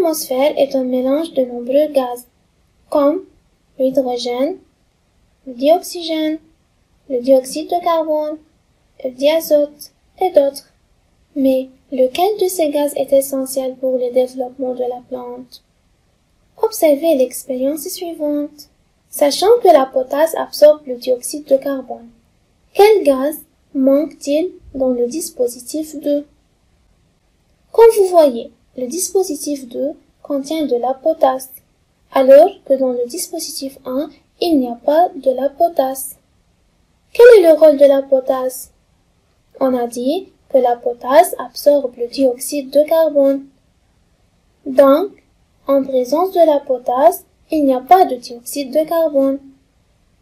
L'atmosphère est un mélange de nombreux gaz, comme l'hydrogène, le dioxygène, le dioxyde de carbone, le diazote et d'autres. Mais lequel de ces gaz est essentiel pour le développement de la plante? Observez l'expérience suivante. Sachant que la potasse absorbe le dioxyde de carbone, quel gaz manque-t-il dans le dispositif 2? Comme vous voyez, le dispositif 2 contient de la potasse, alors que dans le dispositif 1, il n'y a pas de la potasse. Quel est le rôle de la potasse? On a dit que la potasse absorbe le dioxyde de carbone. Donc, en présence de la potasse, il n'y a pas de dioxyde de carbone.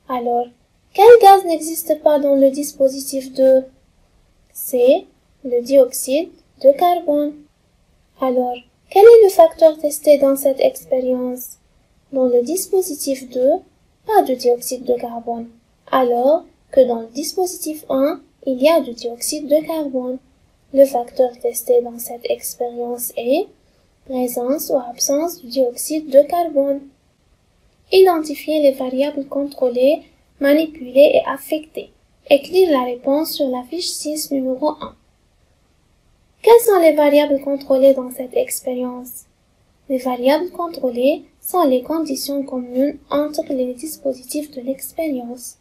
Alors, quel gaz n'existe pas dans le dispositif 2? C'est le dioxyde de carbone. Alors, quel est le facteur testé dans cette expérience? Dans le dispositif 2, pas de dioxyde de carbone, alors que dans le dispositif 1, il y a du dioxyde de carbone. Le facteur testé dans cette expérience est présence ou absence du dioxyde de carbone. Identifier les variables contrôlées, manipulées et affectées. Écrire la réponse sur la fiche 6 numéro 1. Quelles sont les variables contrôlées dans cette expérience? Les variables contrôlées sont les conditions communes entre les dispositifs de l'expérience.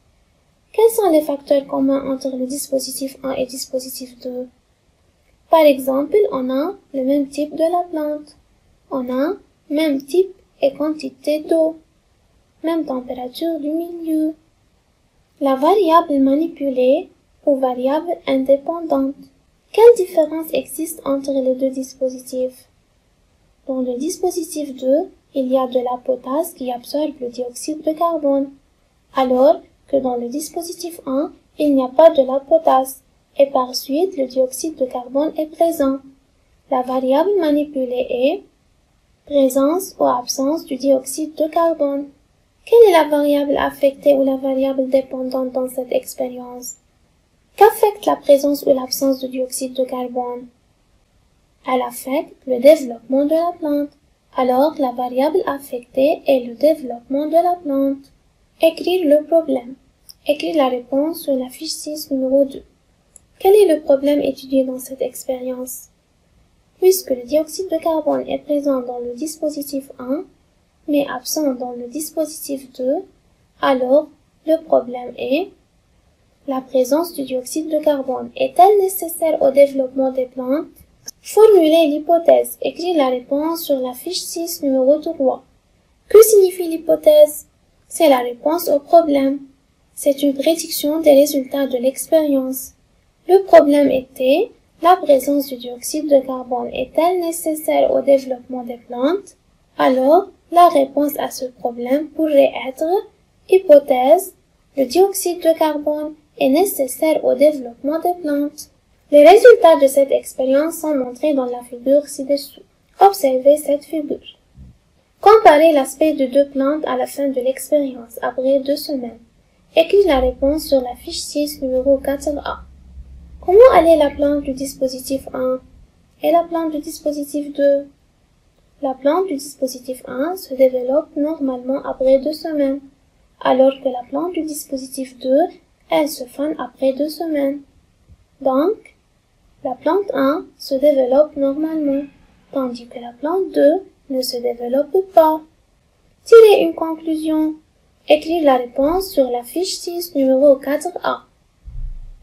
Quels sont les facteurs communs entre le dispositif 1 et le dispositif 2? Par exemple, on a le même type de la plante. On a même type et quantité d'eau. Même température du milieu. La variable manipulée ou variable indépendante. Quelle différence existe entre les deux dispositifs? Dans le dispositif 2, il y a de la potasse qui absorbe le dioxyde de carbone, alors que dans le dispositif 1, il n'y a pas de la potasse, et par suite le dioxyde de carbone est présent. La variable manipulée est présence ou absence du dioxyde de carbone. Quelle est la variable affectée ou la variable dépendante dans cette expérience? Qu'affecte la présence ou l'absence de dioxyde de carbone? Elle affecte le développement de la plante. Alors, la variable affectée est le développement de la plante. Écrire le problème. Écrire la réponse sur la fiche 6 numéro 2. Quel est le problème étudié dans cette expérience? Puisque le dioxyde de carbone est présent dans le dispositif 1, mais absent dans le dispositif 2, alors le problème est: la présence du dioxyde de carbone est-elle nécessaire au développement des plantes? Formuler l'hypothèse. Écrire la réponse sur la fiche 6 numéro 3. Que signifie l'hypothèse? C'est la réponse au problème. C'est une prédiction des résultats de l'expérience. Le problème était: la présence du dioxyde de carbone est-elle nécessaire au développement des plantes? Alors, la réponse à ce problème pourrait être: hypothèse, le dioxyde de carbone est nécessaire au développement des plantes. Les résultats de cette expérience sont montrés dans la figure ci-dessous. Observez cette figure. Comparez l'aspect de deux plantes à la fin de l'expérience, après 2 semaines. Écrire la réponse sur la fiche 6 numéro 4A. Comment allait la plante du dispositif 1 et la plante du dispositif 2? La plante du dispositif 1 se développe normalement après 2 semaines, alors que la plante du dispositif 2, elle se fane après 2 semaines. Donc, la plante 1 se développe normalement, tandis que la plante 2 ne se développe pas. Tirez une conclusion. Écrire la réponse sur la fiche 6 numéro 4A.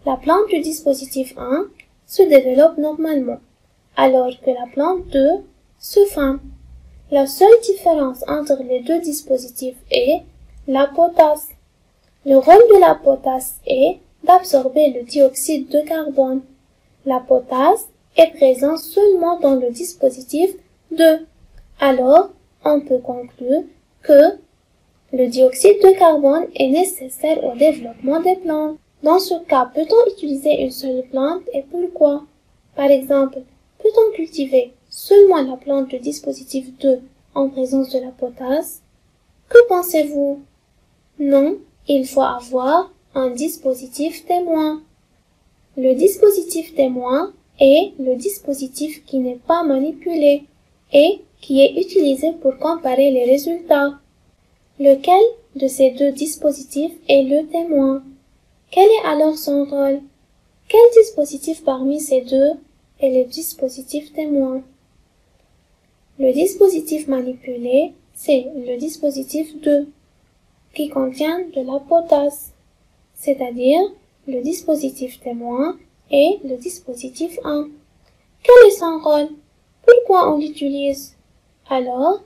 La plante du dispositif 1 se développe normalement, alors que la plante 2 se fane. La seule différence entre les deux dispositifs est la potasse. Le rôle de la potasse est d'absorber le dioxyde de carbone. La potasse est présente seulement dans le dispositif 2. Alors, on peut conclure que le dioxyde de carbone est nécessaire au développement des plantes. Dans ce cas, peut-on utiliser une seule plante et pourquoi? Par exemple, peut-on cultiver seulement la plante du dispositif 2 en présence de la potasse? Que pensez-vous? Non, il faut avoir un dispositif témoin. Le dispositif témoin est le dispositif qui n'est pas manipulé et qui est utilisé pour comparer les résultats. Lequel de ces deux dispositifs est le témoin? Quel est alors son rôle? Quel dispositif parmi ces deux est le dispositif témoin? Le dispositif manipulé, c'est le dispositif 2, qui contient de la potasse, c'est-à-dire le dispositif témoin et le dispositif 1. Quel est son rôle? Pourquoi on l'utilise? Alors,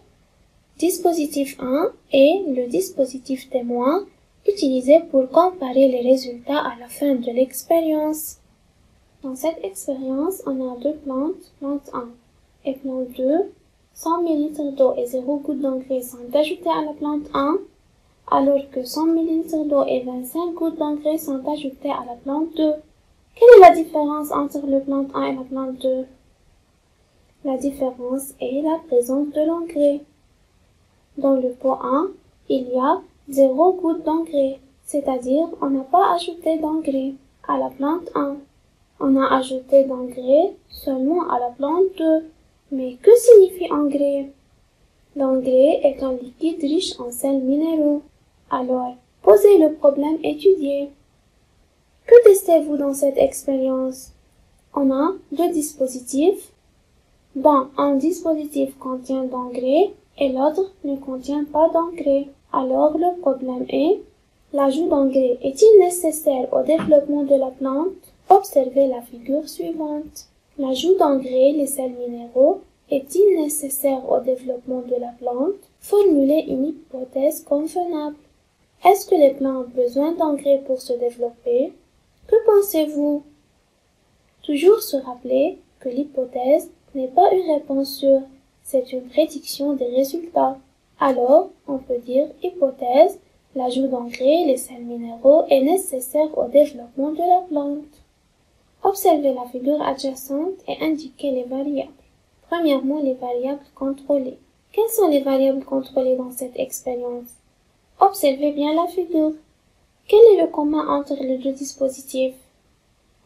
dispositif 1 est le dispositif témoin utilisé pour comparer les résultats à la fin de l'expérience. Dans cette expérience, on a deux plantes, plante 1 et plante 2. 100 ml d'eau et 0 gouttes d'engrais sont ajoutés à la plante 1, alors que 100 ml d'eau et 25 gouttes d'engrais sont ajoutés à la plante 2. Quelle est la différence entre la plante 1 et la plante 2? La différence est la présence de l'engrais. Dans le pot 1, il y a 0 gouttes d'engrais, c'est-à-dire on n'a pas ajouté d'engrais à la plante 1. On a ajouté d'engrais seulement à la plante 2. Mais que signifie engrais? L'engrais est un liquide riche en sels minéraux. Alors, posez le problème étudié. Que testez-vous dans cette expérience? On a deux dispositifs, dont un dispositif contient d'engrais et l'autre ne contient pas d'engrais. Alors, le problème est, l'ajout d'engrais est-il nécessaire au développement de la plante? Observez la figure suivante. L'ajout d'engrais, les sels minéraux, est-il nécessaire au développement de la plante? Formulez une hypothèse convenable. Est-ce que les plantes ont besoin d'engrais pour se développer? Que pensez-vous? Toujours se rappeler que l'hypothèse n'est pas une réponse sûre, c'est une prédiction des résultats. Alors, on peut dire hypothèse, l'ajout d'engrais, les sels minéraux est nécessaire au développement de la plante. Observez la figure adjacente et indiquez les variables. Premièrement, les variables contrôlées. Quelles sont les variables contrôlées dans cette expérience? Observez bien la figure. Quel est le commun entre les deux dispositifs?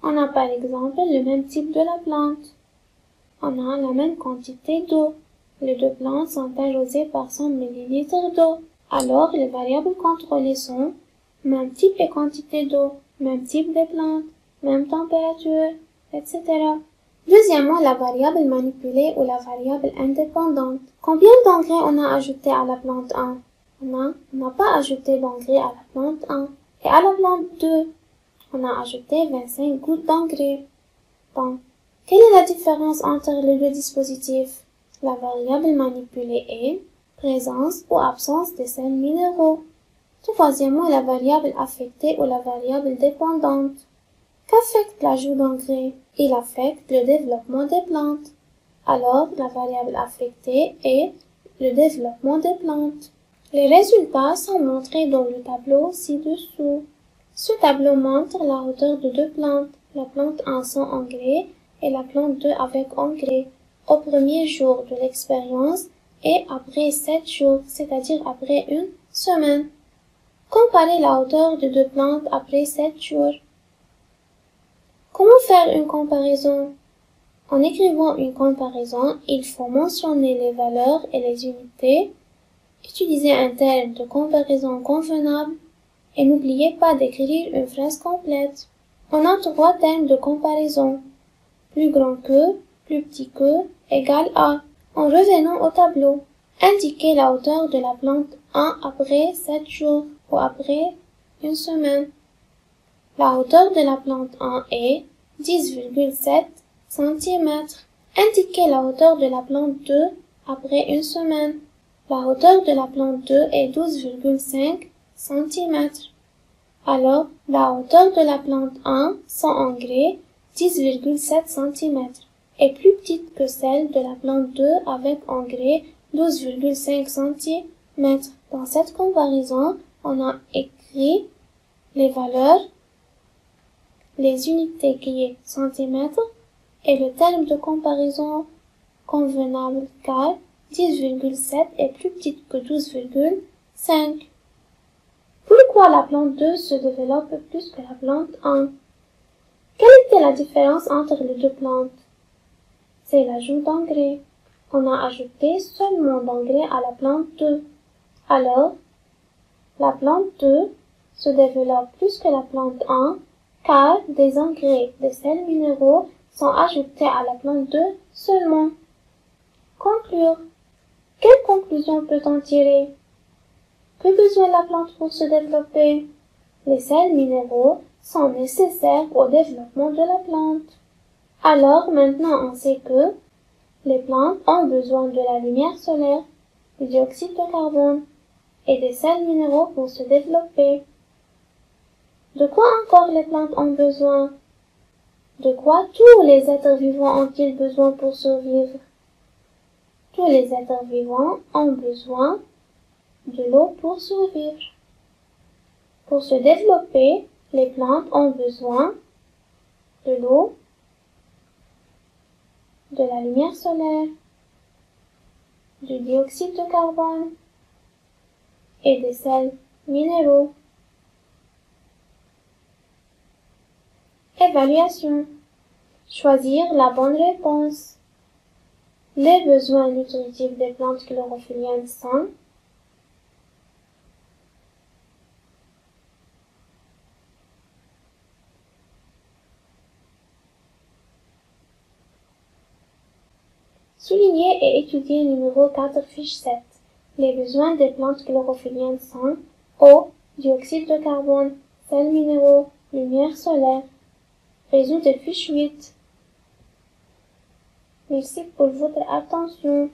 On a par exemple le même type de la plante. On a la même quantité d'eau. Les deux plantes sont arrosées par 100 ml d'eau. Alors, les variables contrôlées sont même type et quantité d'eau, même type de plantes, même température, etc. Deuxièmement, la variable manipulée ou la variable indépendante. Combien d'engrais on a ajouté à la plante 1? On n'a pas ajouté d'engrais à la plante 1. Et à la plante 2, on a ajouté 25 gouttes d'engrais. Donc, quelle est la différence entre les deux dispositifs? La variable manipulée est présence ou absence de sels minéraux. Troisièmement, la variable affectée ou la variable dépendante. Qu'affecte l'ajout d'engrais? Il affecte le développement des plantes. Alors, la variable affectée est le développement des plantes. Les résultats sont montrés dans le tableau ci-dessous. Ce tableau montre la hauteur de deux plantes, la plante 1 sans engrais et la plante 2 avec engrais, au premier jour de l'expérience et après 7 jours, c'est-à-dire après une semaine. Comparez la hauteur de deux plantes après 7 jours. Comment faire une comparaison? En écrivant une comparaison, il faut mentionner les valeurs et les unités, utiliser un terme de comparaison convenable et n'oubliez pas d'écrire une phrase complète. On a 3 termes de comparaison. Plus grand que, plus petit que, égal à. En revenant au tableau, indiquez la hauteur de la plante 1 après 7 jours ou après une semaine. La hauteur de la plante 1 est 10,7 cm. Indiquez la hauteur de la plante 2 après une semaine. La hauteur de la plante 2 est 12,5 cm. Alors, la hauteur de la plante 1 sans engrais, 10,7 cm, est plus petite que celle de la plante 2 avec engrais, 12,5 cm. Dans cette comparaison, on a écrit les valeurs, les unités qui est centimètres et le terme de comparaison convenable car 10,7 est plus petite que 12,5. Pourquoi la plante 2 se développe plus que la plante 1? Quelle était la différence entre les deux plantes? C'est l'ajout d'engrais. On a ajouté seulement d'engrais à la plante 2. Alors, la plante 2 se développe plus que la plante 1 car des engrais, des sels minéraux sont ajoutés à la plante 2 seulement. Conclure. Quelle conclusion peut-on tirer? Que besoin la plante pour se développer? Les sels minéraux sont nécessaires au développement de la plante. Alors maintenant on sait que les plantes ont besoin de la lumière solaire, du dioxyde de carbone et des sels minéraux pour se développer. De quoi encore les plantes ont besoin? De quoi tous les êtres vivants ont-ils besoin pour survivre? Tous les êtres vivants ont besoin de l'eau pour survivre. Pour se développer, les plantes ont besoin de l'eau, de la lumière solaire, du dioxyde de carbone et des sels minéraux. Évaluation. Choisir la bonne réponse. Les besoins nutritifs des plantes chlorophylliennes sont souligner et étudier numéro 4 fiche 7. Les besoins des plantes chlorophylliennes sont eau, dioxyde de carbone, sels minéraux, lumière solaire. Résoudre fiche 8. Merci pour votre attention.